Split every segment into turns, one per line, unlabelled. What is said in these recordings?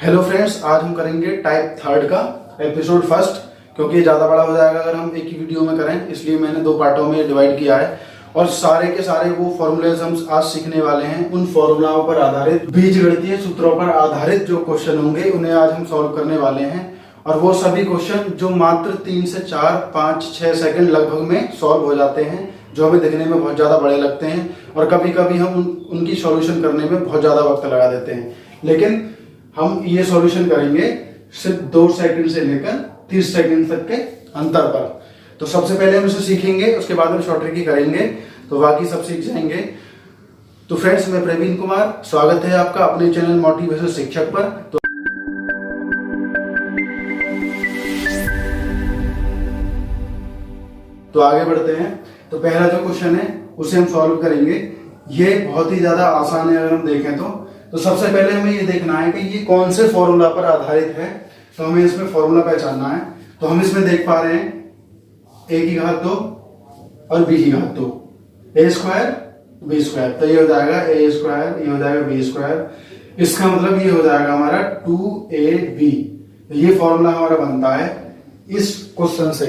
Hello friends, आज हम करेंगे टाइप थर्ड का एपिसोड फर्स्ट, क्योंकि ये ज़्यादा बड़ा हो जाएगा अगर हम एक ही वीडियो में करें, इसलिए मैंने दो पार्टों में डिवाइड किया है। और सारे के सारे वो फॉर्मूलेज हम आज सीखने वाले हैं। उन फॉर्मूलाओं पर आधारित, बीजगणितीय सूत्रों पर आधारित जो क्वेश्चन होंगे उन्हें आज हम सॉल्व करने वाले हैं। और वो सभी क्वेश्चन जो मात्र 3 से 4, 5, 6 सेकंड लगभग में सॉल्व हो जाते हैं, जो हमें देखने में बहुत ज़्यादा बड़े लगते हैं और कभी कभी हम उनकी सॉल्यूशन करने में बहुत ज़्यादा वक्त लगा देते हैं। लेकिन हम ये सॉल्यूशन करेंगे सिर्फ 2 सेकंड से लेकर 30 सेकंड तक के अंतर पर। तो सबसे पहले हम इसे सीखेंगे, उसके बाद हम शॉर्ट ट्रिक ही करेंगे, तो बाकी सब सीख जाएंगे। तो फ्रेंड्स, मैं प्रवीण कुमार, स्वागत है आपका अपने चैनल मोटिवेशन शिक्षक पर। तो आगे बढ़ते हैं। तो पहला जो क्वेश्चन है उसे हम सॉल्व करेंगे। ये बहुत ही ज्यादा आसान है अगर हम देखें तो सबसे पहले हमें ये देखना है कि ये कौन से फॉर्मूला पर आधारित है। तो हमें इसमें फॉर्मूला पहचानना है। तो हम इसमें देख पा रहे हैं a की घात 2 और b की घात 2, a स्क्वायर b स्क्वायर। तो ये हो जाएगा a स्क्वायर, ये हो जाएगा b स्क्वायर। इसका मतलब ये हो जाएगा हमारा 2ab। ये फॉर्मूला हमारा बनता है इस क्वेश्चन से।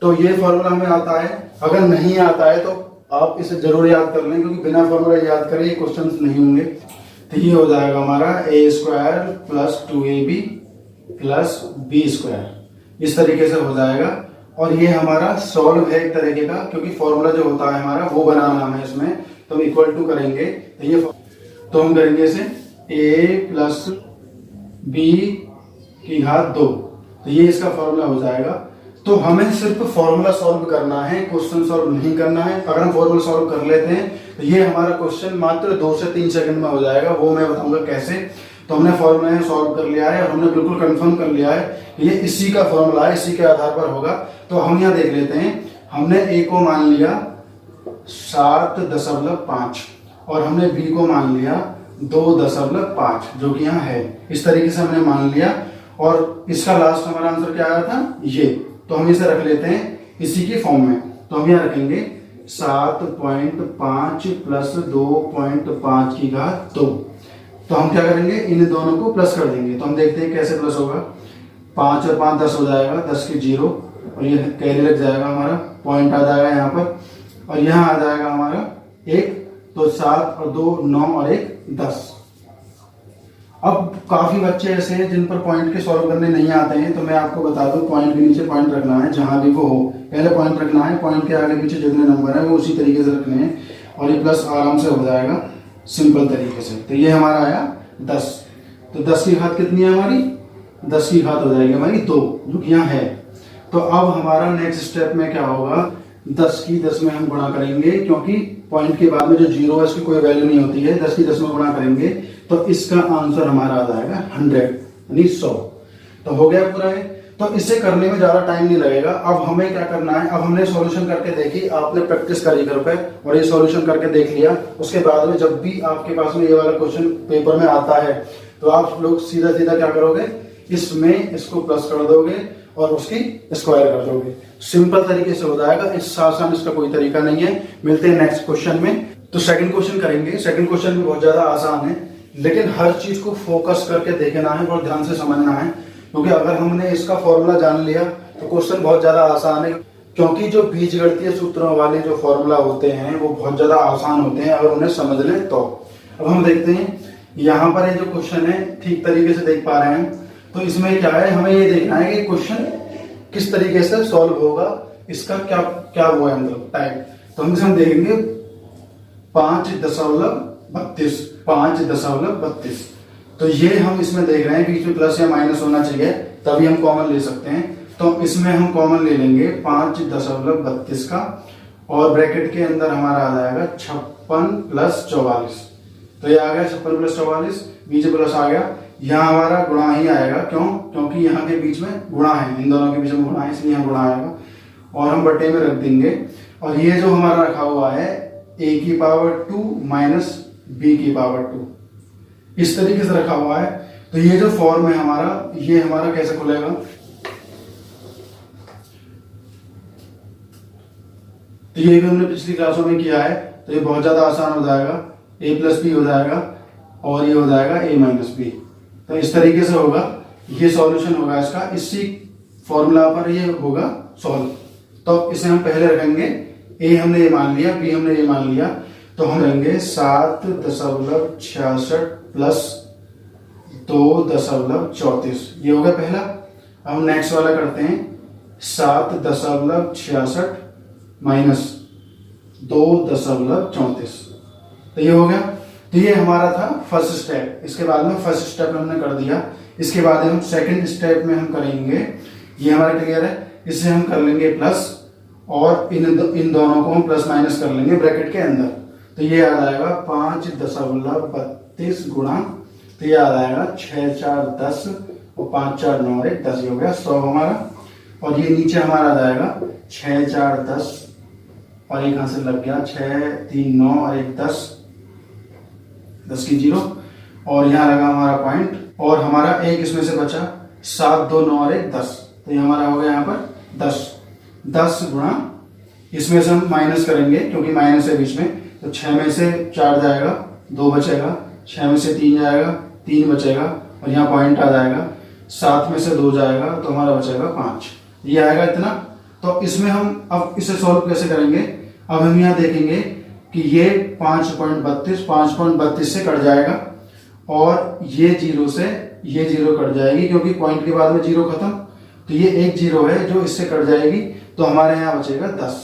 तो ये फॉर्मूला हमें आता है। अगर नहीं आता है तो आप इसे जरूर याद कर लें, क्योंकि बिना फॉर्मूला याद करे ये क्वेश्चन नहीं होंगे। तो ये हो जाएगा हमारा a square plus 2ab plus b square. इस तरीके से हो जाएगा। और ये हमारा सॉल्व है एक तरीके का, क्योंकि फॉर्मूला जो होता है हमारा वो बनाना है इसमें। तो हम इक्वल टू करेंगे, तो हम करेंगे इसे a प्लस b की घात 2। तो ये इसका फॉर्मूला हो जाएगा। तो हमें सिर्फ फॉर्मूला सॉल्व करना है, क्वेश्चन सॉल्व नहीं करना है। अगर हम फॉर्मूला सॉल्व कर लेते हैं तो ये हमारा क्वेश्चन मात्र 2 से 3 सेकंड में हो जाएगा। वो मैं बताऊंगा कैसे। तो हमने फॉर्मूला सॉल्व कर लिया है और हमने बिल्कुल कंफर्म कर लिया है कि ये इसी का फॉर्मूला है, इसी के आधार पर होगा। तो हम यहाँ देख लेते हैं। हमने a को मान लिया 7.5 और हमने b को मान लिया 2.5, जो कि यहाँ है। इस तरीके से हमने मान लिया और इसका लास्ट हमारा आंसर क्या आया था, ये। तो हम इसे रख लेते हैं इसी की फॉर्म में। तो हम यहाँ रखेंगे 7.5 प्लस 2.5 की घात 2। तो हम क्या करेंगे, इन दोनों को प्लस कर देंगे। तो हम देखते हैं कैसे प्लस होगा। 5 और 5 10 हो जाएगा, 10 की 0 और ये कैरी लग जाएगा, हमारा पॉइंट आ जाएगा यहाँ पर। और यहाँ आ जाएगा हमारा 1। तो 7 और 2 9 और 1 10। अब काफी बच्चे ऐसे हैं जिन पर पॉइंट के सॉल्व करने नहीं आते हैं। तो मैं आपको बता दूं, पॉइंट के नीचे पॉइंट रखना है, जहां भी वो हो पहले पॉइंट रखना है। पॉइंट के आगे पीछे जितने नंबर है वो उसी तरीके से रखने हैं और ये प्लस आराम से हो जाएगा सिंपल तरीके से। तो ये हमारा आया 10। तो 10 की घात कितनी है हमारी, 10 की घात हो जाएगी हमारी 2, जो कि यहाँ है। तो अब हमारा नेक्स्ट स्टेप में क्या होगा, 10 की 10 में हम गुणा करेंगे, क्योंकि पॉइंट के बाद में जो 0 है उसकी कोई वैल्यू नहीं होती है। 10 की 10 में गुणा करेंगे तो इसका आंसर हमारा आ जाएगा 100, यानी 100। तो हो गया पूरा है। तो इसे करने में ज्यादा टाइम नहीं लगेगा। अब हमें क्या करना है, अब हमने सॉल्यूशन करके देखी, आपने प्रैक्टिस करी घर पे और ये सॉल्यूशन करके देख लिया। उसके बाद में जब भी आपके पास में ये वाला क्वेश्चन पेपर में आता है तो आप लोग सीधा सीधा क्या करोगे, इसमें इसको प्लस कर दोगे और उसकी स्क्वायर कर दोगे। सिंपल तरीके से हो जाएगा। इससे आसान इसका कोई तरीका नहीं है। मिलते हैं नेक्स्ट क्वेश्चन में। तो सेकंड क्वेश्चन करेंगे। सेकंड क्वेश्चन भी बहुत ज्यादा आसान है, लेकिन हर चीज को फोकस करके देखना है और ध्यान से समझना है, क्योंकि अगर हमने इसका फॉर्मूला जान लिया तो क्वेश्चन बहुत ज्यादा आसान है। क्योंकि जो बीजगणितीय सूत्रों वाले जो फॉर्मूला होते हैं वो बहुत ज्यादा आसान होते हैं अगर उन्हें समझ लें तो। अब हम देखते हैं यहाँ पर ये जो क्वेश्चन है ठीक तरीके से देख पा रहे हैं। तो इसमें क्या है, हमें ये देखना है कि क्वेश्चन किस तरीके से सॉल्व होगा, इसका क्या क्या वो है मतलब टाइप। तो हम देखेंगे 5.32। तो ये हम इसमें देख रहे हैं, बीच में प्लस या माइनस होना चाहिए, तभी हम कॉमन ले सकते हैं। तो इसमें हम कॉमन ले लेंगे 5.32 का, और ब्रैकेट के अंदर हमारा आ जाएगा 56 प्लस 44। तो ये आ गया 56 प्लस 44, बीच प्लस आ गया। यहाँ हमारा गुणा ही आएगा, क्यों, क्योंकि यहाँ के बीच में गुणा है, इन दोनों के बीच में गुणा है, इसलिए यहाँ गुणा आएगा। और हम बट्टे में रख देंगे। और ये जो हमारा रखा हुआ है a की पावर 2 माइनस b की पावर 2, इस तरीके से रखा हुआ है। तो ये जो फॉर्म है हमारा, ये हमारा कैसे खुलेगा, तो ये भी हमने पिछली क्लासों में किया है। तो ये बहुत ज्यादा आसान हो जाएगा। a प्लस बी हो जाएगा और ये हो जाएगा a माइनस बी। तो इस तरीके से होगा, ये सॉल्यूशन होगा इसका, इसी फॉर्मूला पर ये होगा सॉल्व। तो इसे हम पहले रखेंगे, ए हमने ये मान लिया, बी हमने ये मान लिया, तो हम रखेंगे 7.66 प्लस 2.34, ये हो गया पहला। अब हम नेक्स्ट वाला करते हैं, 7.66 माइनस 2.34, तो ये हो गया। तो ये हमारा था फर्स्ट स्टेप। इसके बाद में फर्स्ट स्टेप हमने कर दिया, इसके बाद हम सेकंड स्टेप में हम करेंगे, ये हमारा क्लियर है, इससे हम कर लेंगे प्लस, और इन दोनों को हम प्लस माइनस कर लेंगे ब्रैकेट के अंदर। तो ये आ जाएगा 5.32 गुणा, तो ये आ जाएगा 6 4 10 और 5 4 9 और 1 10, ये हो गया 100 हमारा। और ये नीचे हमारा आ जाएगा 6 4 10 और एक यहां से लग गया 6 3 9 और 1 10, 10 की 0, और यहाँ लगा हमारा पॉइंट, और हमारा एक इसमें से बचा 7 2 9 और 1 10, तो ये हमारा हो गया यहाँ पर 10 गुणा, इसमें से हम माइनस करेंगे क्योंकि माइनस है बीच में, तो 6 में से 4 जाएगा, 2 बचेगा, 6 में से 3 जाएगा, 3 बचेगा, और यहाँ पॉइंट आ जाएगा, 7 में से 2 जाएगा, तो हमारा बचेगा 5, ये आएगा इतना। तो इसमें हम अब इसे सॉल्व कैसे करेंगे, अब हम यहाँ देखेंगे कि ये 5.32 से कट जाएगा, और ये 0 से ये 0 कट जाएगी क्योंकि पॉइंट के बाद में 0 खत्म, तो ये एक 0 है जो इससे कट जाएगी, तो हमारे यहाँ बचेगा 10।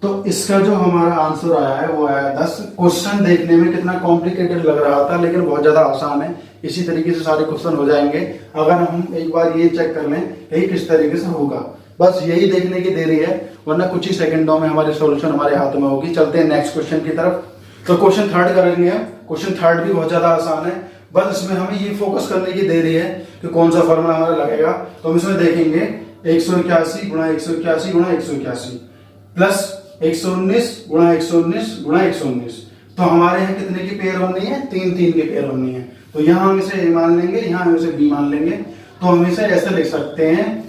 तो इसका जो हमारा आंसर आया है वो आया 10। क्वेश्चन देखने में कितना कॉम्प्लिकेटेड लग रहा था, लेकिन बहुत ज्यादा आसान है। इसी तरीके से सारे क्वेश्चन हो जाएंगे अगर हम एक बार ये चेक कर लें कि किस तरीके से होगा, बस यही देखने की देरी है, वरना कुछ ही सेकंडों में हमारी सॉल्यूशन हमारे हाथ में होगी। चलते हैं नेक्स्ट क्वेश्चन की तरफ। तो क्वेश्चन थर्ड करेंगे हम। क्वेश्चन थर्ड भी बहुत ज्यादा आसान है, बस इसमें हमें ये फोकस करने की देरी है कि कौन सा फॉर्मूला हमारा लगेगा। तो हम इसमें देखेंगे 181 गुणा 181 गुणा 181 प्लस 119 गुणा 119 गुणा 119, तो हमारे यहाँ कितने की पेयर बननी है, 3 3 की पेयर बननी है। तो यहाँ हम इसे ए मान लेंगे, यहाँ हम इसे बी मान लेंगे, तो हम इसे ऐसे लिख सकते हैं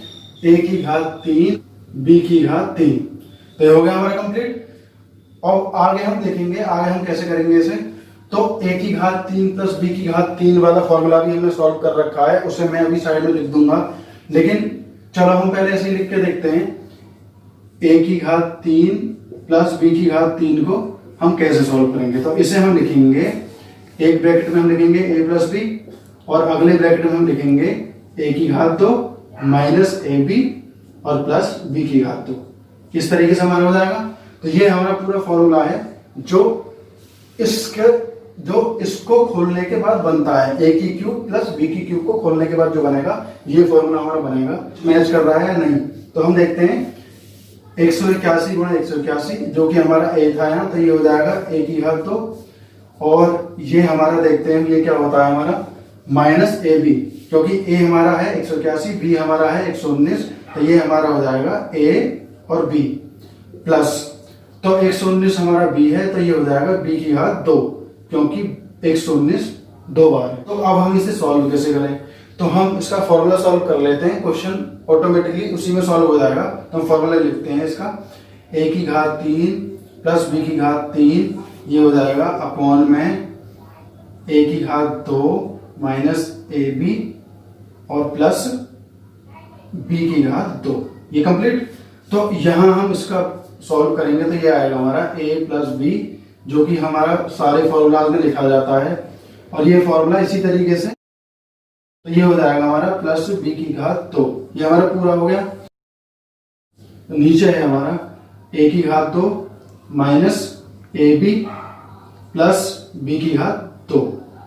a की घात 3 b की घात 3, तो ये हो गया हमारा कंप्लीट। और आगे हम देखेंगे, आगे हम कैसे करेंगे इसे। तो a की घात 3 प्लस b की घात 3 वाला फॉर्मूला भी हमने सॉल्व कर रखा है, उसे मैं अभी साइड में लिख दूंगा, लेकिन चलो हम पहले ऐसे ही लिख के देखते हैं। a की घात 3 प्लस b की घात 3 को हम कैसे सॉल्व करेंगे। तो इसे हम लिखेंगे, एक ब्रैकेट में हम लिखेंगे a प्लस b, और अगले ब्रैकेट में हम लिखेंगे a की घात 2 माइनस ab और प्लस b की घात 2। इस तरीके से हमारा हो जाएगा। तो ये हमारा पूरा फॉर्मूला है जो इसको खोलने के बाद बनता है, a की क्यूब प्लस b की क्यूब को खोलने के बाद जो बनेगा, ये फॉर्मूला हमारा बनेगा। मैच कर रहा है या नहीं, तो हम देखते हैं 181 गुणा 181 जो कि हमारा a था यहाँ, तो ये हो जाएगा a की घात 2, और ये हमारा देखते हैं ये क्या होता है हमारा माइनस ab, क्योंकि a हमारा है 181, b हमारा है 119, तो ये हमारा हो जाएगा a और b प्लस, तो 119 हमारा b है, तो ये हो जाएगा b की घात 2, क्योंकि 119 2 बार है। तो अब हम इसे सॉल्व कैसे करें, तो हम इसका फॉर्मूला सॉल्व कर लेते हैं, क्वेश्चन ऑटोमेटिकली उसी में सॉल्व हो जाएगा। तो हम फॉर्मूला लिखते हैं इसका, a की घात 3 प्लस b की घात 3, ये हो जाएगा अपॉन में a की घात 2 माइनस ab और प्लस b की घात 2, ये कंप्लीट। तो यहां हम इसका सॉल्व करेंगे, तो ये आएगा हमारा a प्लस b, जो कि हमारा सारे फॉर्मूलाज में लिखा जाता है, और ये फॉर्मूला इसी तरीके से, तो ये हो जाएगा हमारा प्लस b की घात 2, ये हमारा पूरा हो गया। तो नीचे है हमारा a की घात 2 माइनस ab प्लस b की घात 2,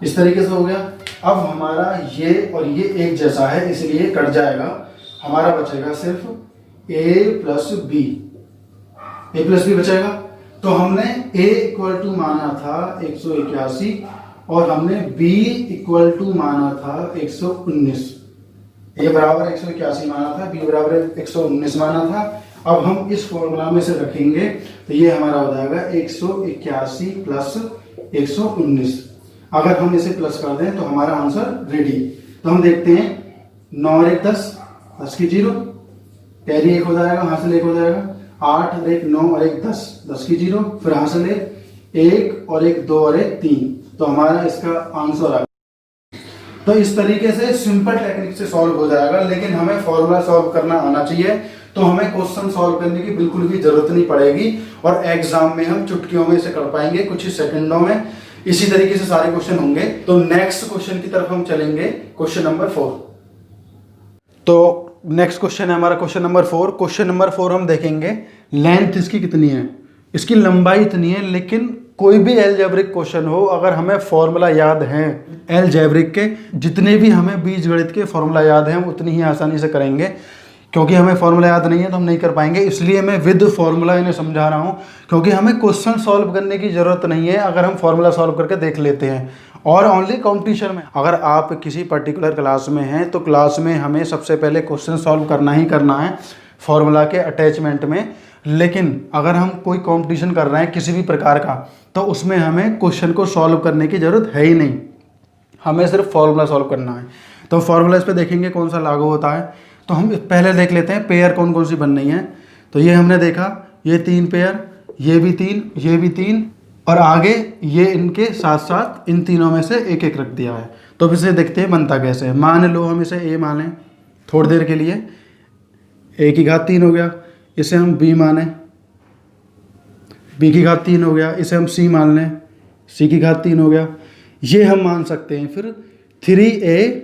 इस तरीके से हो गया। अब हमारा ये और ये एक जैसा है, इसलिए कट जाएगा, हमारा बचेगा सिर्फ a प्लस b बचेगा। तो हमने a इक्वल टू माना था 181 और हमने b इक्वल टू माना था 119, a बराबर 181 माना था, b बराबर 119 माना था। अब हम इस फॉर्मूला में से रखेंगे, तो ये हमारा हो जाएगा 181 प्लस 119। अगर हम इसे प्लस कर दें तो हमारा आंसर रेडी। तो हम देखते हैं 9 और 1 10, 10 की 0, कैरी 1 हो जाएगा, हासिल 1 हो जाएगा, 8 और 1 9 और 1 10, 10 की 0, फिर हासिल 1 और 1 2 और 1 3, तो हमारा इसका आंसर आ गया। तो इस तरीके से सिंपल टेक्निक से सॉल्व हो जाएगा, लेकिन हमें फॉर्मूला सॉल्व करना आना चाहिए, तो हमें क्वेश्चन सॉल्व करने की बिल्कुल भी जरूरत नहीं पड़ेगी और एग्जाम में हम चुटकियों में इसे कर पाएंगे, कुछ ही सेकंडों में इसी तरीके से सारे क्वेश्चन होंगे। तो नेक्स्ट क्वेश्चन की तरफ हम चलेंगे, क्वेश्चन नंबर 4। तो नेक्स्ट क्वेश्चन है हमारा क्वेश्चन नंबर 4। क्वेश्चन नंबर 4 हम देखेंगे लेंथ इसकी कितनी है, इसकी लंबाई इतनी है, लेकिन कोई भी अलजेब्रिक क्वेश्चन हो, अगर हमें फॉर्मूला याद है अलजेब्रिक के, जितने भी हमें बीजगणित के फॉर्मूला याद हैं हम उतनी ही आसानी से करेंगे। क्योंकि हमें फॉर्मूला याद नहीं है तो हम नहीं कर पाएंगे, इसलिए मैं विद फॉर्मूला इन्हें समझा रहा हूँ, क्योंकि हमें क्वेश्चन सॉल्व करने की ज़रूरत नहीं है अगर हम फॉर्मूला सॉल्व करके देख लेते हैं। और ओनली कॉम्पिटिशन में, अगर आप किसी पर्टिकुलर क्लास में हैं तो क्लास में हमें सबसे पहले क्वेश्चन सॉल्व करना ही करना है फॉर्मूला के अटैचमेंट में। लेकिन अगर हम कोई कंपटीशन कर रहे हैं किसी भी प्रकार का, तो उसमें हमें क्वेश्चन को सॉल्व करने की ज़रूरत है ही नहीं, हमें सिर्फ फॉर्मूला सॉल्व करना है। तो फॉर्मूला इस पर देखेंगे कौन सा लागू होता है। तो हम पहले देख लेते हैं पेयर कौन कौन सी बन रही हैं। तो ये हमने देखा, ये 3 पेयर, ये भी 3, ये भी 3, और आगे ये इनके साथ साथ इन तीनों में से एक एक रख दिया है। तो अब इसे देखते हैं बनता कैसे है। मान लो हम इसे ए माने थोड़ी देर के लिए, ए की घात 3 हो गया, इसे हम बी माने, बी की घात 3 हो गया, इसे हम सी मान लें, सी की घात 3 हो गया। ये हम मान सकते हैं फिर 3a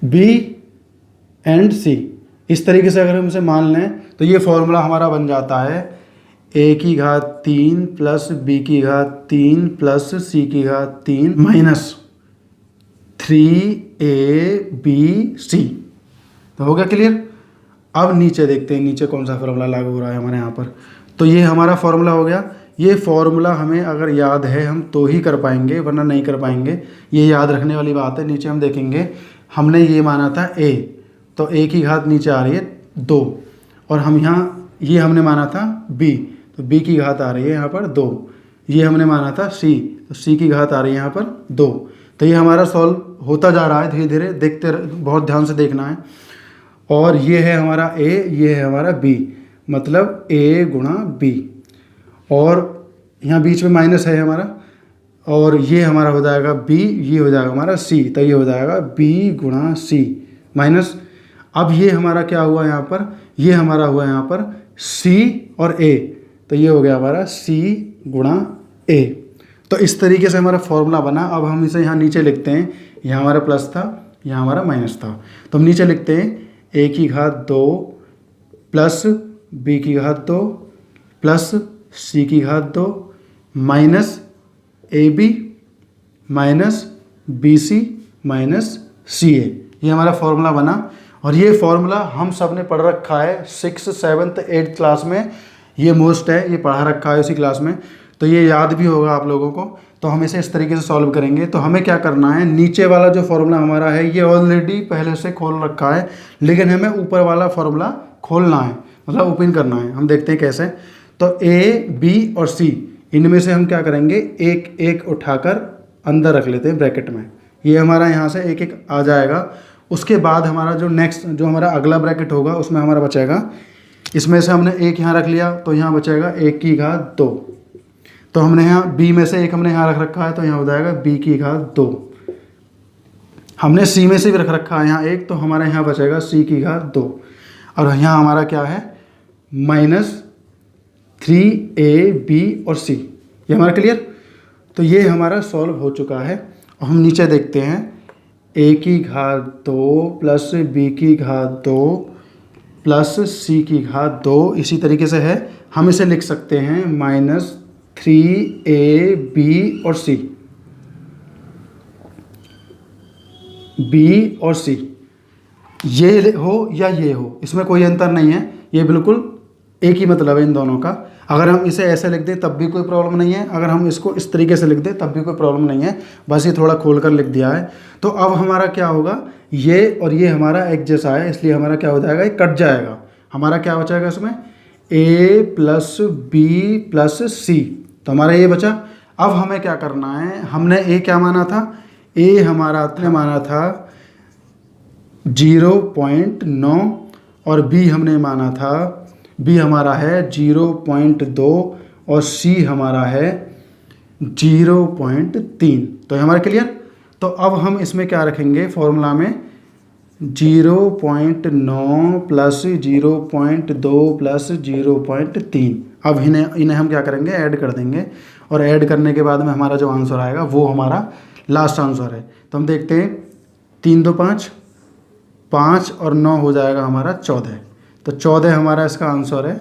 b एंड सी। इस तरीके से अगर हम इसे मान लें तो ये फॉर्मूला हमारा बन जाता है a की घात 3 प्लस b की घात 3 प्लस c की घात 3 माइनस 3abc। तो हो गया क्लियर। अब नीचे देखते हैं नीचे कौन सा फॉर्मूला लागू हो रहा है हमारे यहाँ पर। तो ये हमारा फॉर्मूला हो गया। ये फॉर्मूला हमें अगर याद है हम तो ही कर पाएंगे, वरना नहीं कर पाएंगे, ये याद रखने वाली बात है। नीचे हम देखेंगे, हमने ये माना था a, तो a की घात नीचे आ रही है 2, और हम यहाँ ये हमने माना था b, तो b की घात आ रही है यहाँ पर 2। ये हमने माना था c, तो c की घात आ रही है यहाँ पर 2। तो ये हमारा सॉल्व होता जा रहा है धीरे धीरे, देखते बहुत ध्यान से देखना है। और ये है हमारा a, ये है हमारा b, मतलब a गुणा b, और यहाँ बीच में माइनस है हमारा, और ये हमारा हो जाएगा b, ये हो जाएगा हमारा c, तो ये हो जाएगा b गुणा c माइनस। अब ये हमारा क्या हुआ यहाँ पर, ये हमारा हुआ यहाँ पर c और a, तो ये हो गया हमारा c गुणा a। तो इस तरीके से हमारा फॉर्मूला बना। अब हम इसे यहाँ नीचे लिखते हैं, यहाँ हमारा प्लस था, यहाँ हमारा माइनस था, तो हम नीचे लिखते हैं a की घात 2 प्लस b की घात 2 प्लस c की घात 2 minus ab minus bc minus ca। ये हमारा फॉर्मूला बना। और ये फॉर्मूला हम सब ने पढ़ रखा है 6th 7th 8th क्लास में, ये मोस्ट है, ये पढ़ा रखा है उसी क्लास में, तो ये याद भी होगा आप लोगों को। तो हम इसे इस तरीके से सॉल्व करेंगे। तो हमें क्या करना है, नीचे वाला जो फॉर्मूला हमारा है ये ऑलरेडी पहले से खोल रखा है, लेकिन हमें ऊपर वाला फॉर्मूला खोलना है, मतलब ओपन करना है। हम देखते हैं कैसे। तो a, b और c, इनमें से हम क्या करेंगे, एक एक उठाकर अंदर रख लेते हैं ब्रैकेट में। ये हमारा यहाँ से एक एक आ जाएगा। उसके बाद हमारा जो नेक्स्ट जो हमारा अगला ब्रैकेट होगा उसमें हमारा बचेगा, इसमें से हमने एक यहाँ रख लिया तो यहाँ बचेगा a की घात 2। तो हमने यहाँ b में से एक हमने यहाँ रख रखा है, तो यहाँ हो जाएगा b की घात 2। हमने c में से भी रख रखा है यहाँ एक, तो हमारे यहाँ बचेगा c की घात 2। और यहाँ हमारा क्या है, माइनस 3ab और c। ये हमारा क्लियर। तो ये हमारा सॉल्व हो चुका है। और हम नीचे देखते हैं, a की घात 2 प्लस b की घात 2 प्लस c की घात 2 इसी तरीके से है। हम इसे लिख सकते हैं माइनस 3ab और c, b और c, ये हो या ये हो, इसमें कोई अंतर नहीं है, ये बिल्कुल एक ही मतलब है इन दोनों का। अगर हम इसे ऐसे लिख दें तब भी कोई प्रॉब्लम नहीं है, अगर हम इसको इस तरीके से लिख दें तब भी कोई प्रॉब्लम नहीं है, बस ये थोड़ा खोल कर लिख दिया है। तो अब हमारा क्या होगा, ये और ये हमारा एक जैसा है, इसलिए हमारा क्या हो जाएगा, ये कट जाएगा। हमारा क्या बचेगा इसमें, a प्लस बी प्लस सी, तो हमारा ये बचा। अब हमें क्या करना है, हमने a क्या माना था, a हमारा आपने माना था 0.9 और b हमने माना था, b हमारा है 0.2 और c हमारा है 0.3। तो हमारा क्लियर। तो अब हम इसमें क्या रखेंगे फॉर्मूला में 0.9 प्लस 0.2 प्लस 0.3। अब इन्हें हम क्या करेंगे ऐड कर देंगे, और ऐड करने के बाद में हमारा जो आंसर आएगा वो हमारा लास्ट आंसर है। तो हम देखते हैं 3 2 5, 5 और 9 हो जाएगा हमारा 14। तो 14 हमारा इसका आंसर है।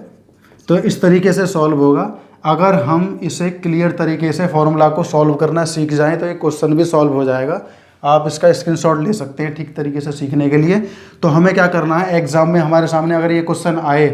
तो इस तरीके से सॉल्व होगा। अगर हम इसे क्लियर तरीके से फॉर्मूला को सॉल्व करना सीख जाएं तो ये क्वेश्चन भी सॉल्व हो जाएगा। आप इसका स्क्रीनशॉट ले सकते हैं ठीक तरीके से सीखने के लिए। तो हमें क्या करना है, एग्जाम में हमारे सामने अगर ये क्वेश्चन आए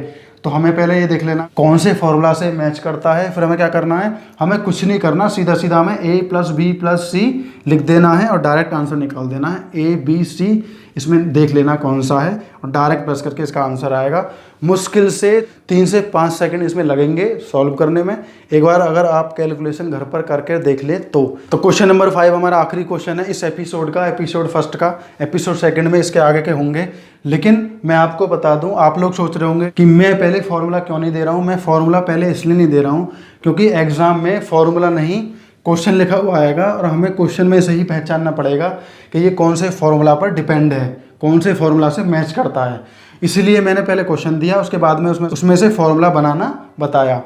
तो हमें पहले ये देख लेना कौन से फॉर्मूला से मैच करता है। फिर हमें क्या करना है, हमें कुछ नहीं करना, सीधा सीधा हमें a प्लस बी प्लस सी लिख देना है और डायरेक्ट आंसर निकाल देना है। a b c इसमें देख लेना कौन सा है और डायरेक्ट प्लस करके इसका आंसर आएगा। मुश्किल से 3 से 5 सेकंड इसमें लगेंगे सॉल्व करने में। एक बार अगर आप कैलकुलेशन घर पर करके देख ले तो क्वेश्चन नंबर 5 हमारा आखिरी क्वेश्चन है इस एपिसोड का, एपिसोड फर्स्ट का। एपिसोड सेकंड में इसके आगे के होंगे। लेकिन मैं आपको बता दूं, आप लोग सोच रहे होंगे कि मैं पहले फॉर्मूला क्यों नहीं दे रहा हूं। मैं फॉर्मूला पहले इसलिए नहीं दे रहा हूं क्योंकि एग्जाम में फॉर्मूला नहीं क्वेश्चन लिखा हुआ आएगा और हमें क्वेश्चन में से ही पहचानना पड़ेगा कि ये कौन से फॉर्मूला पर डिपेंड है, कौन से फॉर्मूला से मैच करता है। इसलिए मैंने पहले क्वेश्चन दिया, उसके बाद में उसमें से फॉर्मूला बनाना बताया।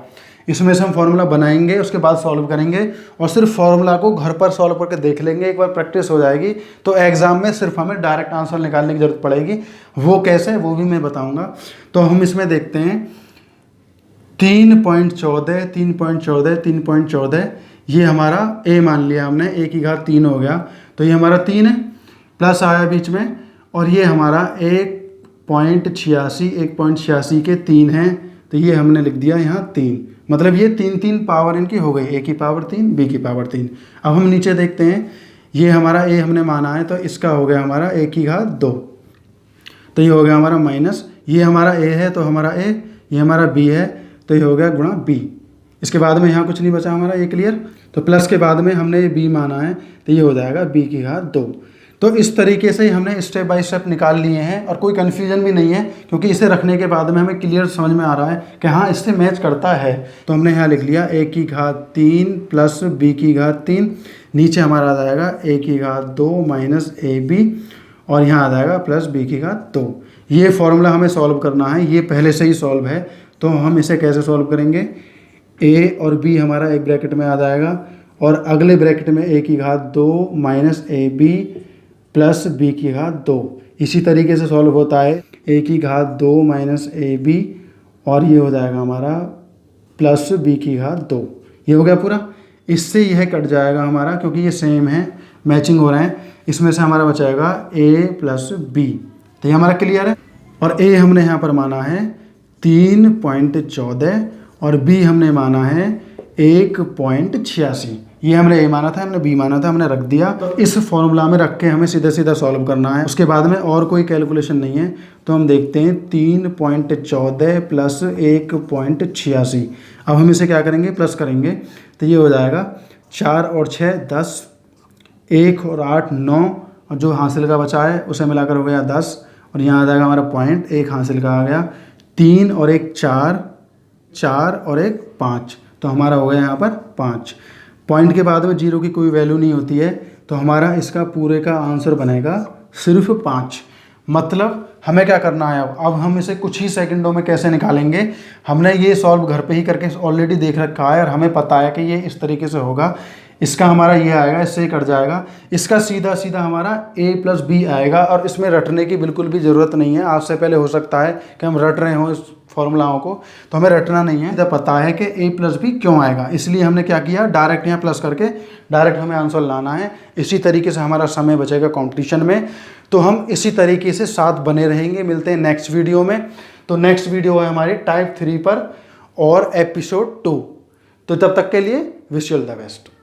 इसमें से हम फॉर्मूला बनाएंगे, उसके बाद सॉल्व करेंगे और सिर्फ फॉर्मूला को घर पर सॉल्व करके देख लेंगे। एक बार प्रैक्टिस हो जाएगी तो एग्जाम में सिर्फ हमें डायरेक्ट आंसर निकालने की जरूरत पड़ेगी। वो कैसे, वो भी मैं बताऊंगा। तो हम इसमें देखते हैं 3.14 ये हमारा a मान लिया हमने, a की घात 3 हो गया। तो ये हमारा 3 है, प्लस आया बीच में, और ये हमारा 1.86 के 3 है। तो ये हमने लिख दिया यहाँ 3, मतलब ये 3 पावर इनकी हो गई, a की पावर 3 b की पावर 3। अब हम नीचे देखते हैं, ये हमारा a हमने माना है तो इसका हो गया हमारा a की घात 2। तो ये हो गया हमारा माइनस, ये हमारा a है तो हमारा a, ये हमारा b है तो ये हो गया गुणा b। इसके बाद में यहाँ कुछ नहीं बचा हमारा, ये क्लियर। तो प्लस के बाद में हमने ये b माना है तो ये हो जाएगा b की घात 2। तो इस तरीके से हमने स्टेप बाय स्टेप निकाल लिए हैं और कोई कन्फ्यूजन भी नहीं है क्योंकि इसे रखने के बाद में हमें क्लियर समझ में आ रहा है कि हाँ इससे मैच करता है। तो हमने यहाँ लिख लिया a की घात 3 प्लस b की घात 3, नीचे हमारा आ जाएगा a की घात 2 माइनस ab, और यहाँ आ जाएगा प्लस b की घात 2। ये फॉर्मूला हमें सॉल्व करना है, ये पहले से ही सॉल्व है। तो हम इसे कैसे सॉल्व करेंगे, a और b हमारा एक ब्रैकेट में आ जाएगा और अगले ब्रैकेट में a की घात 2 माइनस ab प्लस b की घात 2। इसी तरीके से सॉल्व होता है a की घात 2 माइनस ab, और ये हो जाएगा हमारा प्लस b की घात 2। ये हो गया पूरा। इससे यह कट जाएगा हमारा क्योंकि ये सेम है, मैचिंग हो रहे हैं। इसमें से हमारा बचाएगा a प्लस b। तो ये हमारा क्लियर है। और a हमने यहाँ पर माना है 3.14 और b हमने माना है 1.86। ये हमने a माना था, हमने b माना था, हमने रख दिया। तो इस फॉर्मूला में रख के हमें सीधा सीधा सॉल्व करना है, उसके बाद में और कोई कैलकुलेशन नहीं है। तो हम देखते हैं 3.14 प्लस 1.86। अब हम इसे क्या करेंगे, प्लस करेंगे। तो ये हो जाएगा 4 और 6 10, 1 और 8 9, और जो हासिल का बचा है उसे मिलाकर हो गया 10, और यहाँ आ जाएगा हमारा पॉइंट, 1 हासिल का आ गया। 3 और 1 4, 4 और 1 5, तो हमारा हो गया यहाँ पर 5। पॉइंट के बाद में 0 की कोई वैल्यू नहीं होती है, तो हमारा इसका पूरे का आंसर बनेगा सिर्फ 5। मतलब हमें क्या करना है, अब हम इसे कुछ ही सेकंडों में कैसे निकालेंगे। हमने ये सॉल्व घर पे ही करके ऑलरेडी देख रखा है और हमें पता है कि ये इस तरीके से होगा। इसका हमारा ये आएगा, इससे ही कट जाएगा। इसका सीधा सीधा हमारा a प्लस बी आएगा, और इसमें रटने की बिल्कुल भी ज़रूरत नहीं है। आज से पहले हो सकता है कि हम रट रहे हों इस फॉर्मूलाओं को, तो हमें रटना नहीं है। जब पता है कि a प्लस बी क्यों आएगा, इसलिए हमने क्या किया, डायरेक्ट यहाँ प्लस करके डायरेक्ट हमें आंसर लाना है। इसी तरीके से हमारा समय बचेगा कंपटीशन में। तो हम इसी तरीके से साथ बने रहेंगे। मिलते हैं नेक्स्ट वीडियो में। तो नेक्स्ट वीडियो है हमारी टाइप 3 पर और एपिसोड 2। तो तब तक के लिए wish you all the best.